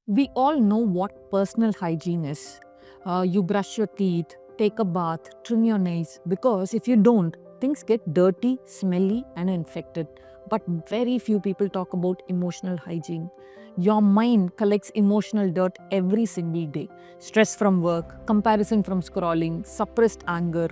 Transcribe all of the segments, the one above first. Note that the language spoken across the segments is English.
We all know what personal hygiene is. You brush your teeth, take a bath, trim your nails, because if you don't, things get dirty, smelly, and infected. But very few people talk about emotional hygiene. Your mind collects emotional dirt every single day. Stress from work, comparison from scrolling, suppressed anger,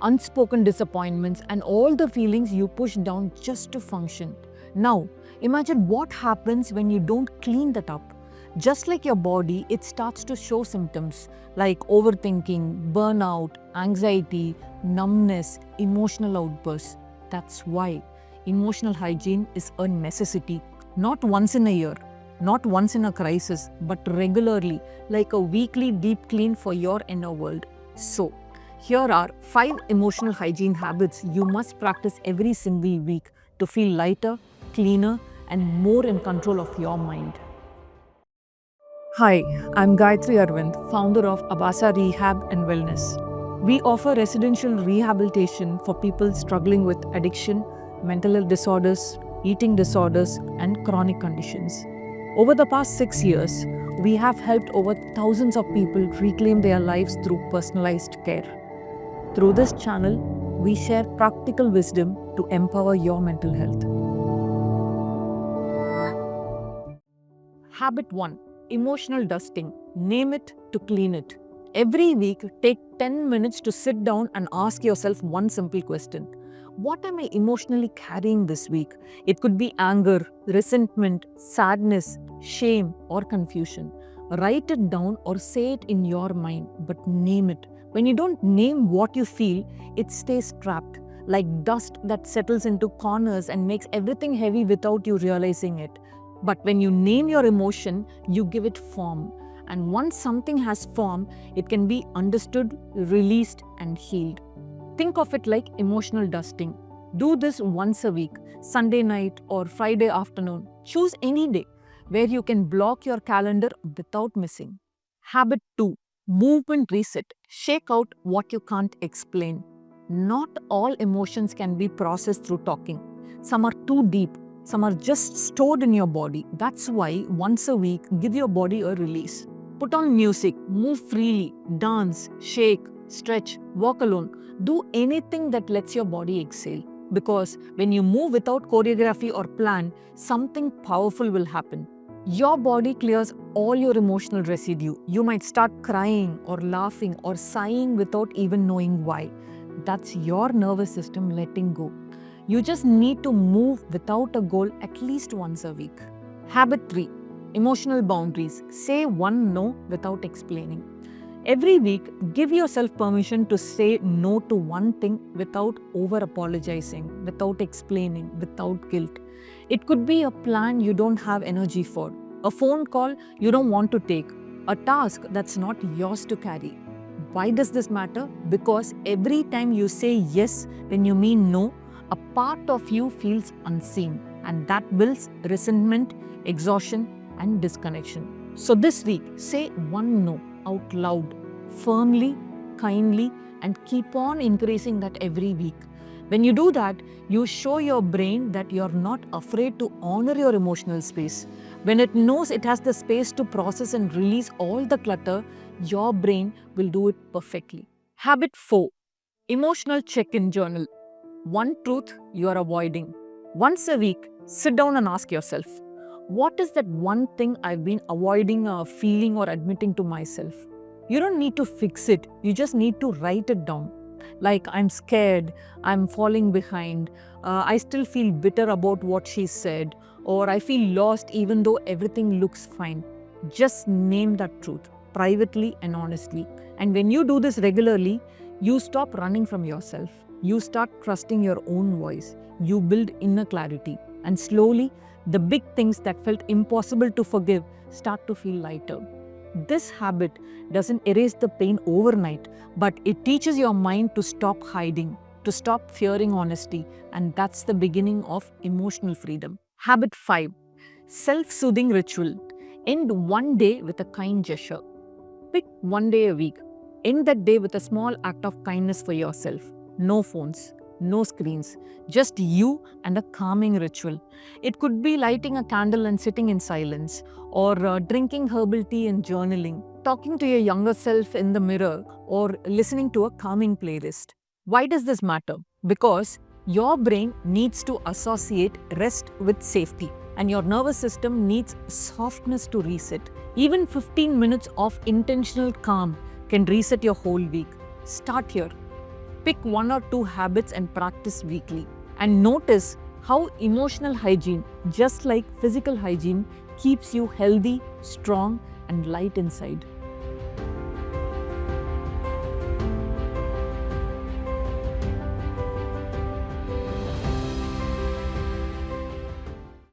unspoken disappointments, and all the feelings you push down just to function. Now, imagine what happens when you don't clean that up. Just like your body, it starts to show symptoms like overthinking, burnout, anxiety, numbness, emotional outbursts. That's why emotional hygiene is a necessity, not once in a year, not once in a crisis, but regularly, like a weekly deep clean for your inner world. So, here are 5 emotional hygiene habits you must practice every single week to feel lighter, cleaner, and more in control of your mind. Hi, I'm Gayatri Arvind, founder of Abasa Rehab and Wellness. We offer residential rehabilitation for people struggling with addiction, mental health disorders, eating disorders, and chronic conditions. Over the past 6 years, we have helped over thousands of people reclaim their lives through personalized care. Through this channel, we share practical wisdom to empower your mental health. Habit 1, Emotional Dusting. Name it to clean it. Every week, take 10 minutes to sit down and ask yourself one simple question. What am I emotionally carrying this week? It could be anger, resentment, sadness, shame, or confusion. Write it down or say it in your mind, but name it. When you don't name what you feel, it stays trapped, like dust that settles into corners and makes everything heavy without you realizing it. But when you name your emotion, you give it form. And once something has form, it can be understood, released, and healed. Think of it like emotional dusting. Do this once a week, Sunday night or Friday afternoon. Choose any day where you can block your calendar without missing. Habit 2, Movement Reset. Shake out what you can't explain. Not all emotions can be processed through talking. Some are too deep, some are just stored in your body. That's why once a week, give your body a release. Put on music, move freely, dance, shake, stretch, walk alone. Do anything that lets your body exhale. Because when you move without choreography or plan, something powerful will happen. Your body clears all your emotional residue. You might start crying or laughing or sighing without even knowing why. That's your nervous system letting go. You just need to move without a goal at least once a week. Habit 3, Emotional Boundaries. Say one no without explaining. Every week, give yourself permission to say no to one thing without over apologizing, without explaining, without guilt. It could be a plan you don't have energy for, a phone call you don't want to take, a task that's not yours to carry. Why does this matter? Because every time you say yes when you mean no, a part of you feels unseen, and that builds resentment, exhaustion, and disconnection. So this week, say one no out loud, firmly, kindly, and keep on increasing that every week. When you do that, you show your brain that you're not afraid to honor your emotional space. When it knows it has the space to process and release all the clutter, your brain will do it perfectly. Habit 4, Emotional Check In Journal. One truth you are avoiding. Once a week, sit down and ask yourself, what is that one thing I've been avoiding feeling or admitting to myself? You don't need to fix it, you just need to write it down. Like, I'm scared, I'm falling behind, I still feel bitter about what she said, or I feel lost even though everything looks fine. Just name that truth privately and honestly. And when you do this regularly, you stop running from yourself. You start trusting your own voice. You build inner clarity. And slowly, the big things that felt impossible to forgive start to feel lighter. This habit doesn't erase the pain overnight, but it teaches your mind to stop hiding, to stop fearing honesty, and that's the beginning of emotional freedom. Habit 5, Self Soothing Ritual. End one day with a kind gesture. Pick one day a week. End that day with a small act of kindness for yourself. No phones, no screens, just you and a calming ritual. It could be lighting a candle and sitting in silence, or drinking herbal tea and journaling, talking to your younger self in the mirror, or listening to a calming playlist. Why does this matter? Because your brain needs to associate rest with safety, and your nervous system needs softness to reset. Even 15 minutes of intentional calm can reset your whole week. Start here. Pick 1 or 2 habits and practice weekly. And notice how emotional hygiene, just like physical hygiene, keeps you healthy, strong, and light inside.